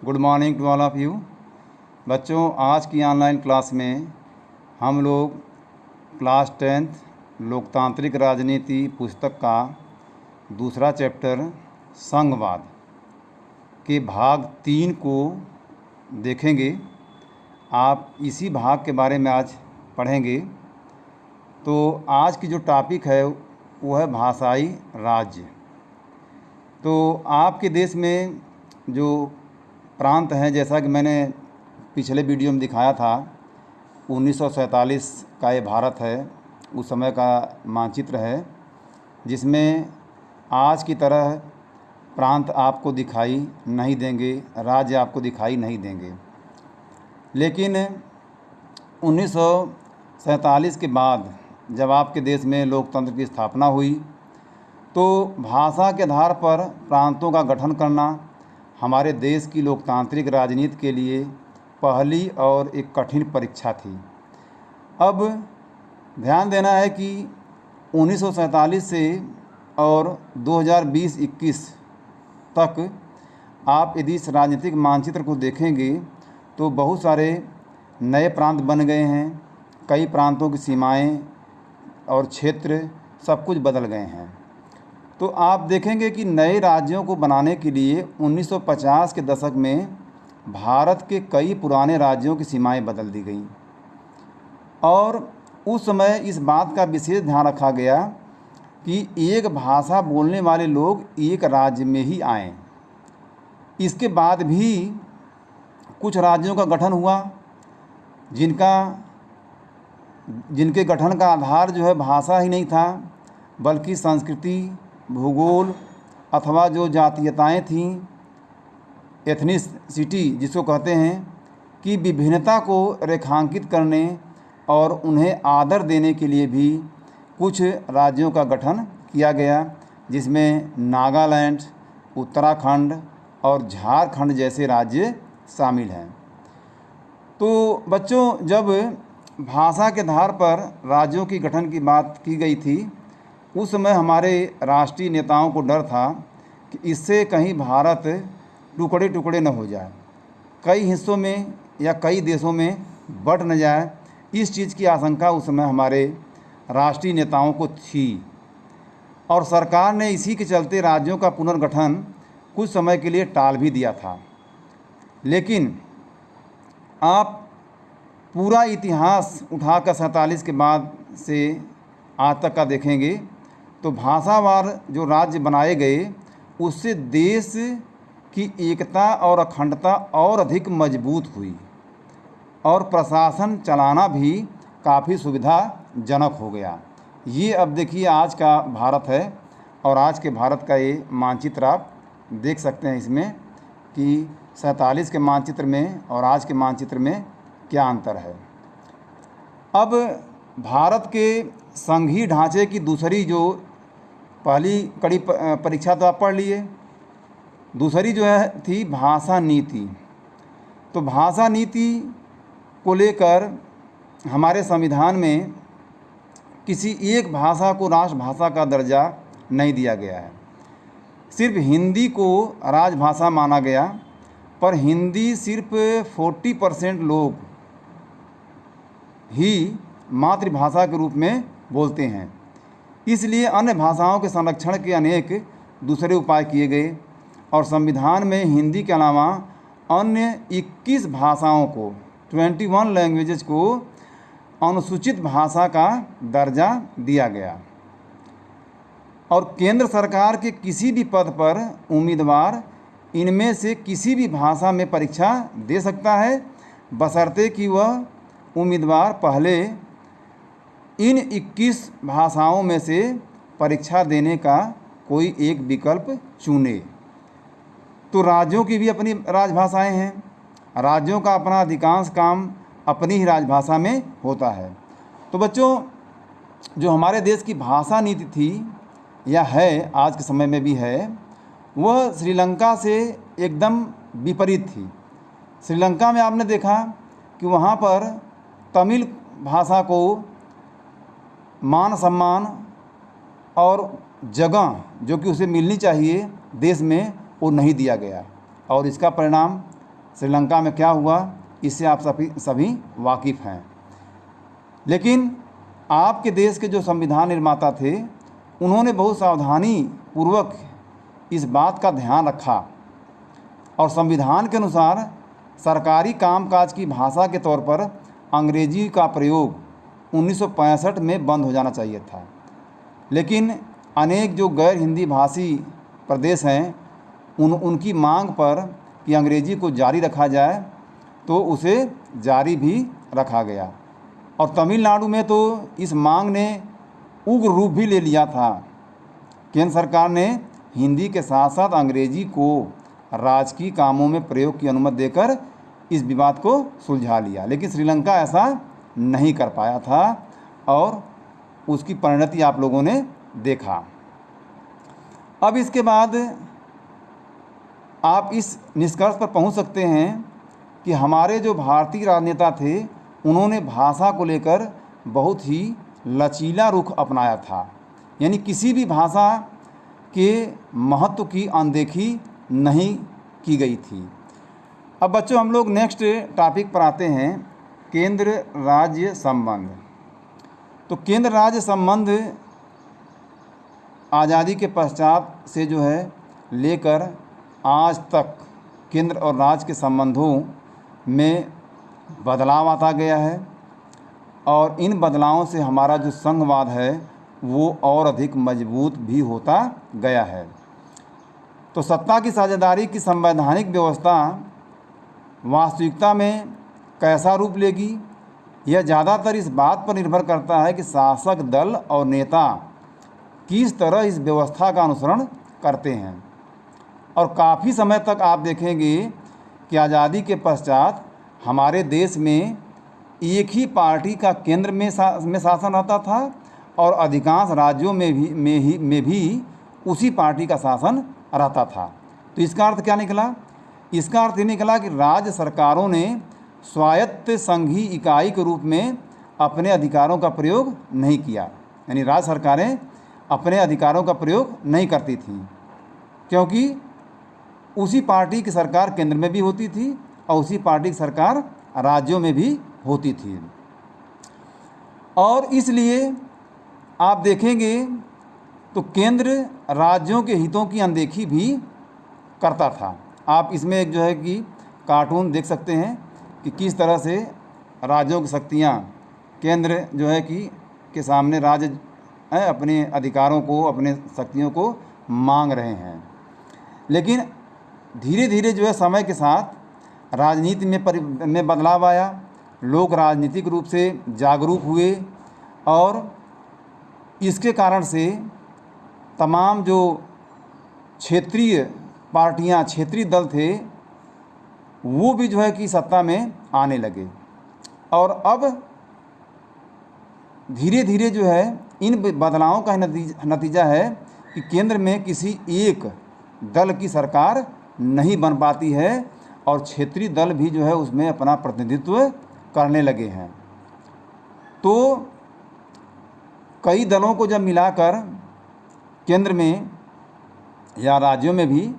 Good morning to all of you. बच्चों, आज की ऑनलाइन क्लास में हम लोग क्लास 10th लोकतांत्रिक राजनीति पुस्तक का दूसरा चैप्टर संघवाद के भाग 3 को देखेंगे। आप इसी भाग के बारे में आज पढ़ेंगे। तो आज की जो टॉपिक है वो है भाषाई राज्य। तो आपके देश में जो प्रांत हैं, जैसा कि मैंने पिछले वीडियो में दिखाया था, 1947 का ये भारत है, उस समय का मानचित्र है, जिसमें आज की तरह प्रांत आपको दिखाई नहीं देंगे, राज्य आपको दिखाई नहीं देंगे। लेकिन 1947 के बाद जब आपके देश में लोकतंत्र की स्थापना हुई तो भाषा के आधार पर प्रांतों का गठन करना हमारे देश की लोकतांत्रिक राजनीति के लिए पहली और एक कठिन परीक्षा थी। अब ध्यान देना है कि 1947 से और 2020-21 तक आप यदि इस राजनीतिक मानचित्र को देखेंगे तो बहुत सारे नए प्रांत बन गए हैं। कई प्रांतों की सीमाएं और क्षेत्र सब कुछ बदल गए हैं। तो आप देखेंगे कि नए राज्यों को बनाने के लिए 1950 के दशक में भारत के कई पुराने राज्यों की सीमाएं बदल दी गईं और उस समय इस बात का विशेष ध्यान रखा गया कि एक भाषा बोलने वाले लोग एक राज्य में ही आएं। इसके बाद भी कुछ राज्यों का गठन हुआ जिनके गठन का आधार जो है भाषा ही नहीं था, बल्कि संस्कृति, भूगोल अथवा जो जातीयताएं थीं, एथनिसिटी जिसको कहते हैं, कि विभिन्नता को रेखांकित करने और उन्हें आदर देने के लिए भी कुछ राज्यों का गठन किया गया, जिसमें नागालैंड, उत्तराखंड और झारखंड जैसे राज्य शामिल हैं। तो बच्चों, जब भाषा के आधार पर राज्यों की गठन की बात की गई थी, उस समय हमारे राष्ट्रीय नेताओं को डर था कि इससे कहीं भारत टुकड़े टुकड़े न हो जाए, कई हिस्सों में या कई देशों में बंट न जाए। इस चीज़ की आशंका उस समय हमारे राष्ट्रीय नेताओं को थी और सरकार ने इसी के चलते राज्यों का पुनर्गठन कुछ समय के लिए टाल भी दिया था। लेकिन आप पूरा इतिहास उठाकर 47 के बाद से आज तक का देखेंगे तो भाषावार जो राज्य बनाए गए, उससे देश की एकता और अखंडता और अधिक मजबूत हुई और प्रशासन चलाना भी काफ़ी सुविधाजनक हो गया। ये अब देखिए आज का भारत है और आज के भारत का ये मानचित्र आप देख सकते हैं इसमें कि 47 के मानचित्र में और आज के मानचित्र में क्या अंतर है। अब भारत के संघीय ढांचे की दूसरी जो पहली कड़ी परीक्षा तो आप पढ़ लिए, दूसरी जो है थी भाषा नीति। तो भाषा नीति को लेकर हमारे संविधान में किसी एक भाषा को राष्ट्रभाषा का दर्जा नहीं दिया गया है। सिर्फ हिंदी को राजभाषा माना गया, पर हिंदी सिर्फ 40% लोग ही मातृभाषा के रूप में बोलते हैं। इसलिए अन्य भाषाओं के संरक्षण के अनेक दूसरे उपाय किए गए और संविधान में हिंदी के अलावा अन्य 21 भाषाओं को, 21 लैंग्वेजेस को अनुसूचित भाषा का दर्जा दिया गया और केंद्र सरकार के किसी भी पद पर उम्मीदवार इनमें से किसी भी भाषा में परीक्षा दे सकता है, बशर्ते कि वह उम्मीदवार पहले इन 21 भाषाओं में से परीक्षा देने का कोई एक विकल्प चुने। तो राज्यों की भी अपनी राजभाषाएं हैं, राज्यों का अपना अधिकांश काम अपनी ही राजभाषा में होता है। तो बच्चों, जो हमारे देश की भाषा नीति थी या है, आज के समय में भी है, वह श्रीलंका से एकदम विपरीत थी। श्रीलंका में आपने देखा कि वहाँ पर तमिल भाषा को मान सम्मान और जगह जो कि उसे मिलनी चाहिए देश में, वो नहीं दिया गया और इसका परिणाम श्रीलंका में क्या हुआ इससे आप सभी वाकिफ़ हैं। लेकिन आपके देश के जो संविधान निर्माता थे उन्होंने बहुत सावधानी पूर्वक इस बात का ध्यान रखा और संविधान के अनुसार सरकारी कामकाज की भाषा के तौर पर अंग्रेजी का प्रयोग 1965 में बंद हो जाना चाहिए था। लेकिन अनेक जो गैर हिंदी भाषी प्रदेश हैं उनकी मांग पर कि अंग्रेजी को जारी रखा जाए तो उसे जारी भी रखा गया। और तमिलनाडु में तो इस मांग ने उग्र रूप भी ले लिया था। केंद्र सरकार ने हिंदी के साथ साथ अंग्रेजी को राजकीय कामों में प्रयोग की अनुमति देकर इस विवाद को सुलझा लिया। लेकिन श्रीलंका ऐसा नहीं कर पाया था और उसकी परिणति आप लोगों ने देखा। अब इसके बाद आप इस निष्कर्ष पर पहुंच सकते हैं कि हमारे जो भारतीय राजनेता थे उन्होंने भाषा को लेकर बहुत ही लचीला रुख अपनाया था, यानी किसी भी भाषा के महत्व की अनदेखी नहीं की गई थी। अब बच्चों हम लोग नेक्स्ट टॉपिक पर आते हैं, केंद्र राज्य संबंध। तो केंद्र राज्य संबंध आज़ादी के पश्चात से जो है लेकर आज तक केंद्र और राज्य के संबंधों में बदलाव आता गया है और इन बदलावों से हमारा जो संघवाद है वो और अधिक मजबूत भी होता गया है। तो सत्ता की साझेदारी की संवैधानिक व्यवस्था वास्तविकता में कैसा रूप लेगी, यह ज़्यादातर इस बात पर निर्भर करता है कि शासक दल और नेता किस तरह इस व्यवस्था का अनुसरण करते हैं। और काफ़ी समय तक आप देखेंगे कि आज़ादी के पश्चात हमारे देश में एक ही पार्टी का केंद्र में शासन रहता था और अधिकांश राज्यों में भी उसी पार्टी का शासन रहता था। तो इसका अर्थ क्या निकला? इसका अर्थ ये निकला कि राज्य सरकारों ने स्वायत्त संघीय इकाई के रूप में अपने अधिकारों का प्रयोग नहीं किया, यानी राज्य सरकारें अपने अधिकारों का प्रयोग नहीं करती थीं क्योंकि उसी पार्टी की सरकार केंद्र में भी होती थी और उसी पार्टी की सरकार राज्यों में भी होती थी। और इसलिए आप देखेंगे तो केंद्र राज्यों के हितों की अनदेखी भी करता था। आप इसमें एक जो है कि कार्टून देख सकते हैं कि किस तरह से राज्यों की शक्तियाँ केंद्र जो है कि के सामने राज्य अपने अधिकारों को, अपने शक्तियों को मांग रहे हैं। लेकिन धीरे धीरे जो है समय के साथ राजनीति में बदलाव आया, लोग राजनीतिक रूप से जागरूक हुए और इसके कारण से तमाम जो क्षेत्रीय पार्टियां, क्षेत्रीय दल थे वो भी जो है कि सत्ता में आने लगे। और अब धीरे धीरे जो है इन बदलावों का नतीजा है कि केंद्र में किसी एक दल की सरकार नहीं बन पाती है और क्षेत्रीय दल भी जो है उसमें अपना प्रतिनिधित्व करने लगे हैं। तो कई दलों को जब मिलाकर केंद्र में या राज्यों में भी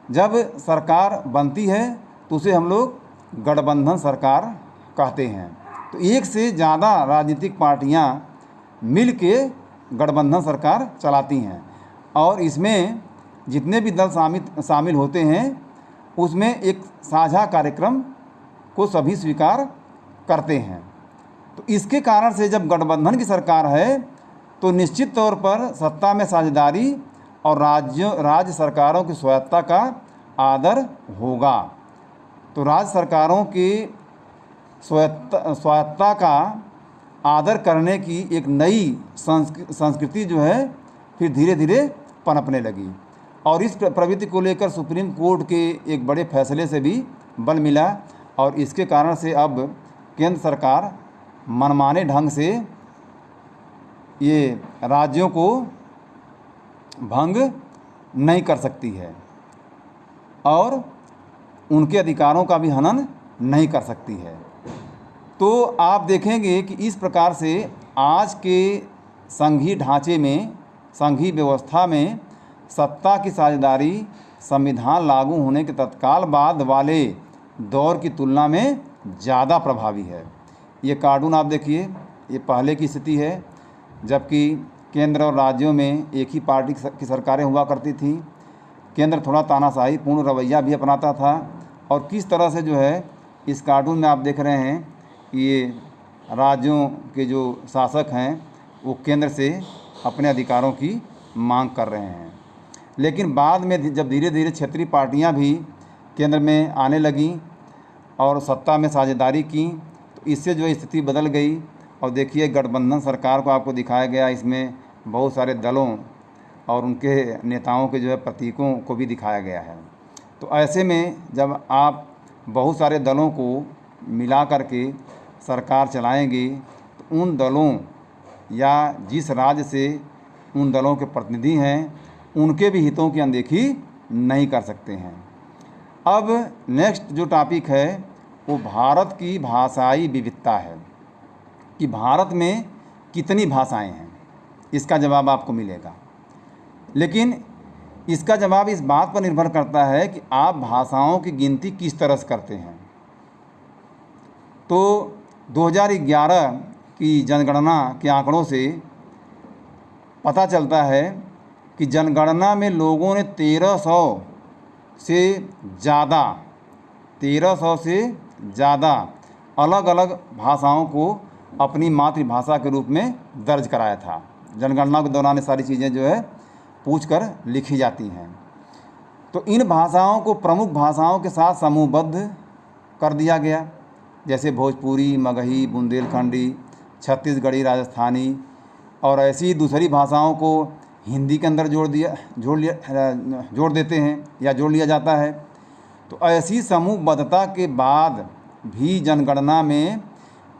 जब सरकार बनती है तो उसे हम लोग गठबंधन सरकार कहते हैं। तो एक से ज़्यादा राजनीतिक पार्टियां मिल के गठबंधन सरकार चलाती हैं और इसमें जितने भी दल शामिल होते हैं उसमें एक साझा कार्यक्रम को सभी स्वीकार करते हैं। तो इसके कारण से जब गठबंधन की सरकार है तो निश्चित तौर पर सत्ता में साझेदारी और राज्य सरकारों की स्वायत्तता का आदर होगा। तो राज्य सरकारों की स्वायत्तता का आदर करने की एक नई संस्कृति जो है फिर धीरे धीरे पनपने लगी और इस प्रवृत्ति को लेकर सुप्रीम कोर्ट के एक बड़े फैसले से भी बल मिला और इसके कारण से अब केंद्र सरकार मनमाने ढंग से ये राज्यों को भंग नहीं कर सकती है और उनके अधिकारों का भी हनन नहीं कर सकती है। तो आप देखेंगे कि इस प्रकार से आज के संघीय ढांचे में, संघीय व्यवस्था में सत्ता की साझेदारी संविधान लागू होने के तत्काल बाद वाले दौर की तुलना में ज़्यादा प्रभावी है। ये कार्टून आप देखिए, ये पहले की स्थिति है जबकि केंद्र और राज्यों में एक ही पार्टी की सरकारें हुआ करती थी। केंद्र थोड़ा तानाशाही पूर्ण रवैया भी अपनाता था और किस तरह से जो है इस कार्टून में आप देख रहे हैं कि ये राज्यों के जो शासक हैं वो केंद्र से अपने अधिकारों की मांग कर रहे हैं। लेकिन बाद में जब धीरे धीरे क्षेत्रीय पार्टियां भी केंद्र में आने लगीं और सत्ता में साझेदारी की तो इससे जो स्थिति बदल गई। और देखिए गठबंधन सरकार को आपको दिखाया गया, इसमें बहुत सारे दलों और उनके नेताओं के जो है प्रतीकों को भी दिखाया गया है। तो ऐसे में जब आप बहुत सारे दलों को मिला करके सरकार चलाएंगे तो उन दलों या जिस राज्य से उन दलों के प्रतिनिधि हैं उनके भी हितों की अनदेखी नहीं कर सकते हैं। अब नेक्स्ट जो टॉपिक है वो भारत की भाषाई विविधता है कि भारत में कितनी भाषाएं हैं, इसका जवाब आपको मिलेगा। लेकिन इसका जवाब इस बात पर निर्भर करता है कि आप भाषाओं की गिनती किस तरह से करते हैं। तो 2011 की जनगणना के आंकड़ों से पता चलता है कि जनगणना में लोगों ने 1300 से ज़्यादा अलग अलग भाषाओं को अपनी मातृभाषा के रूप में दर्ज कराया था। जनगणना के दौरान ये सारी चीज़ें जो है पूछकर लिखी जाती हैं। तो इन भाषाओं को प्रमुख भाषाओं के साथ समूहबद्ध कर दिया गया, जैसे भोजपुरी, मगही, बुंदेलखंडी, छत्तीसगढ़ी, राजस्थानी, और ऐसी दूसरी भाषाओं को हिंदी के अंदर जोड़ देते हैं या जोड़ लिया जाता है। तो ऐसी समूहबद्धता के बाद भी जनगणना में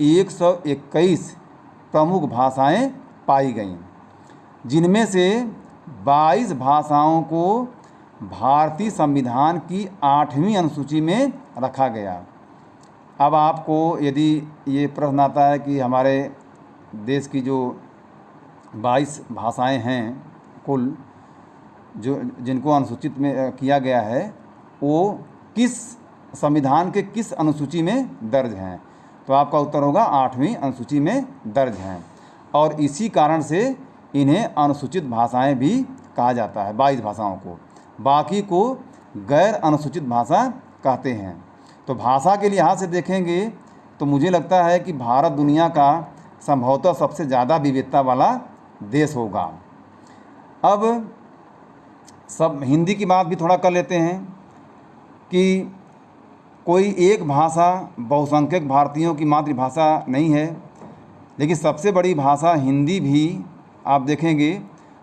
121 प्रमुख भाषाएं पाई गईं, जिनमें से 22 भाषाओं को भारतीय संविधान की 8वीं अनुसूची में रखा गया। अब आपको यदि ये प्रश्न आता है कि हमारे देश की जो 22 भाषाएं हैं कुल जो जिनको अनुसूचित में किया गया है वो किस संविधान के किस अनुसूची में दर्ज हैं, तो आपका उत्तर होगा 8वीं अनुसूची में दर्ज हैं। और इसी कारण से इन्हें अनुसूचित भाषाएं भी कहा जाता है, 22 भाषाओं को। बाकी को गैर अनुसूचित भाषा कहते हैं। तो भाषा के लिहाज से देखेंगे तो मुझे लगता है कि भारत दुनिया का संभवतः सबसे ज़्यादा विविधता वाला देश होगा। अब सब हिंदी की बात भी थोड़ा कर लेते हैं कि कोई एक भाषा बहुसंख्यक भारतीयों की मातृभाषा नहीं है, लेकिन सबसे बड़ी भाषा हिंदी भी आप देखेंगे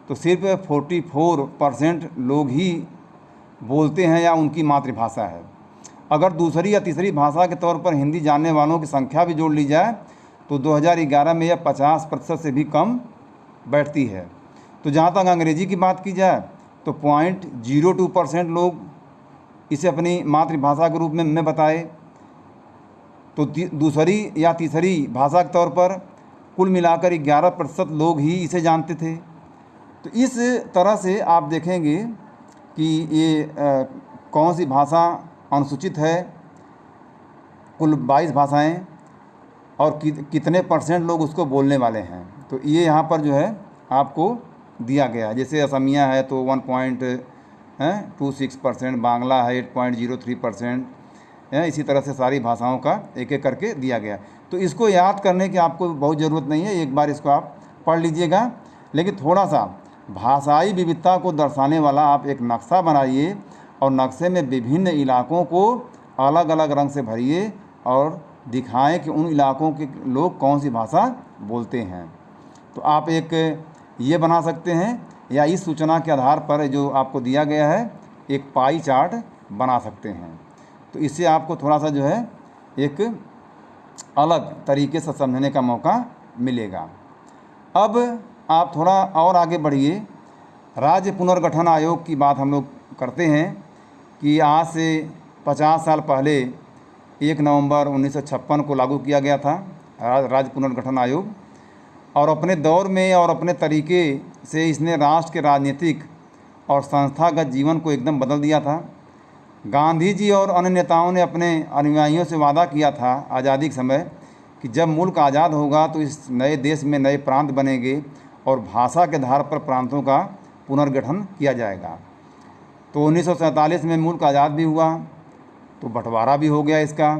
तो सिर्फ 44% लोग ही बोलते हैं या उनकी मातृभाषा है। अगर दूसरी या तीसरी भाषा के तौर पर हिंदी जानने वालों की संख्या भी जोड़ ली जाए तो 2011 में यह 50% से भी कम बैठती है। तो जहाँ तक अंग्रेज़ी की बात की जाए तो 0.02% लोग इसे अपनी मातृभाषा के रूप में बताए। तो दूसरी या तीसरी भाषा के तौर पर कुल मिलाकर 11% लोग ही इसे जानते थे। तो इस तरह से आप देखेंगे कि ये कौन सी भाषा अनुसूचित है, कुल 22 भाषाएं, और कितने परसेंट लोग उसको बोलने वाले हैं। तो ये यहाँ पर जो है आपको दिया गया है। जैसे असमिया है तो 1.26%, बांग्ला है 8.03%, इसी तरह से सारी भाषाओं का एक एक करके दिया गया। तो इसको याद करने की आपको बहुत ज़रूरत नहीं है, एक बार इसको आप पढ़ लीजिएगा। लेकिन थोड़ा सा भाषाई विविधता को दर्शाने वाला आप एक नक्शा बनाइए और नक्शे में विभिन्न इलाकों को अलग अलग रंग से भरिए और दिखाएं कि उन इलाकों के लोग कौन सी भाषा बोलते हैं। तो आप एक ये बना सकते हैं या इस सूचना के आधार पर जो आपको दिया गया है एक पाई चार्ट बना सकते हैं। तो इससे आपको थोड़ा सा जो है एक अलग तरीके से समझने का मौका मिलेगा। अब आप थोड़ा और आगे बढ़िए। राज्य पुनर्गठन आयोग की बात हम लोग करते हैं कि आज से 50 साल पहले 1 नवंबर 1956 को लागू किया गया था राज्य पुनर्गठन आयोग, और अपने दौर में और अपने तरीके से इसने राष्ट्र के राजनीतिक और संस्थागत जीवन को एकदम बदल दिया था। गांधी जी और अन्य नेताओं ने अपने अनुयायियों से वादा किया था आज़ादी के समय कि जब मुल्क आज़ाद होगा तो इस नए देश में नए प्रांत बनेंगे और भाषा के आधार पर प्रांतों का पुनर्गठन किया जाएगा। तो 1947 में मुल्क आज़ाद भी हुआ, तो बंटवारा भी हो गया इसका।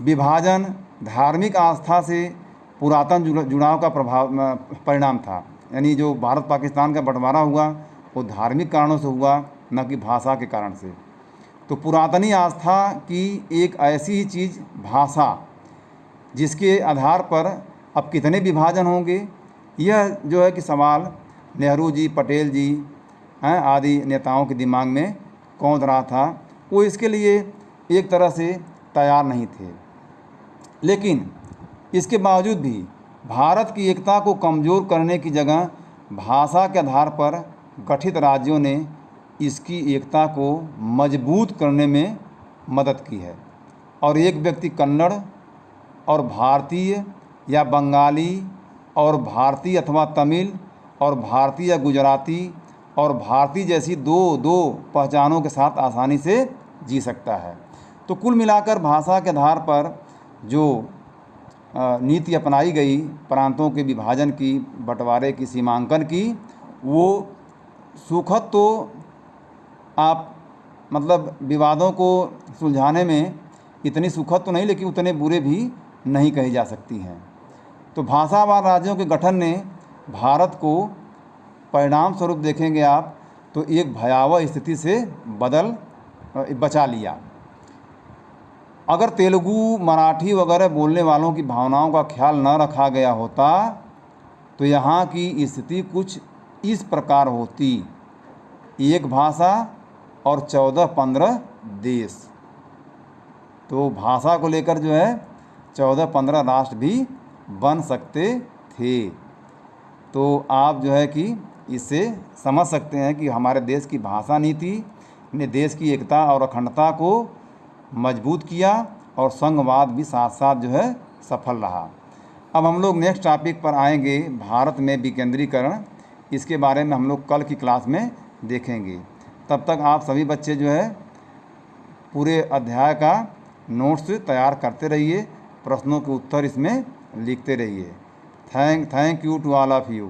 विभाजन धार्मिक आस्था से पुरातन जुड़ाव का परिणाम था। यानी जो भारत पाकिस्तान का बंटवारा हुआ वो धार्मिक कारणों से हुआ, न कि भाषा के कारण से। तो पुरातनी आस्था की एक ऐसी ही चीज़ भाषा, जिसके आधार पर अब कितने विभाजन होंगे, यह जो है कि सवाल नेहरू जी, पटेल जी आदि नेताओं के दिमाग में कौंध रहा था। वो इसके लिए एक तरह से तैयार नहीं थे। लेकिन इसके बावजूद भी भारत की एकता को कमज़ोर करने की जगह भाषा के आधार पर गठित राज्यों ने इसकी एकता को मजबूत करने में मदद की है। और एक व्यक्ति कन्नड़ और भारतीय या बंगाली और भारतीय अथवा तमिल और भारतीय या गुजराती और भारतीय जैसी दो पहचानों के साथ आसानी से जी सकता है। तो कुल मिलाकर भाषा के आधार पर जो नीति अपनाई गई प्रांतों के विभाजन की, बंटवारे की, सीमांकन की, वो सुखद तो आप मतलब विवादों को सुलझाने में इतनी सुखद तो नहीं, लेकिन उतने बुरे भी नहीं कही जा सकती हैं। तो भाषावार राज्यों के गठन ने भारत को परिणाम स्वरूप देखेंगे आप तो एक भयावह स्थिति से बचा लिया। अगर तेलुगु, मराठी वगैरह बोलने वालों की भावनाओं का ख्याल न रखा गया होता तो यहाँ की स्थिति कुछ इस प्रकार होती: एक भाषा और 14-15 देश। तो भाषा को लेकर जो है 14-15 राष्ट्र भी बन सकते थे। तो आप जो है कि इससे समझ सकते हैं कि हमारे देश की भाषा नीति ने देश की एकता और अखंडता को मजबूत किया और संघवाद भी साथ साथ जो है सफल रहा। अब हम लोग नेक्स्ट टॉपिक पर आएंगे, भारत में विकेंद्रीकरण। इसके बारे में हम लोग कल की क्लास में देखेंगे। तब तक आप सभी बच्चे जो है पूरे अध्याय का नोट्स तैयार करते रहिए, प्रश्नों के उत्तर इसमें लिखते रहिए। Thank you to all of you.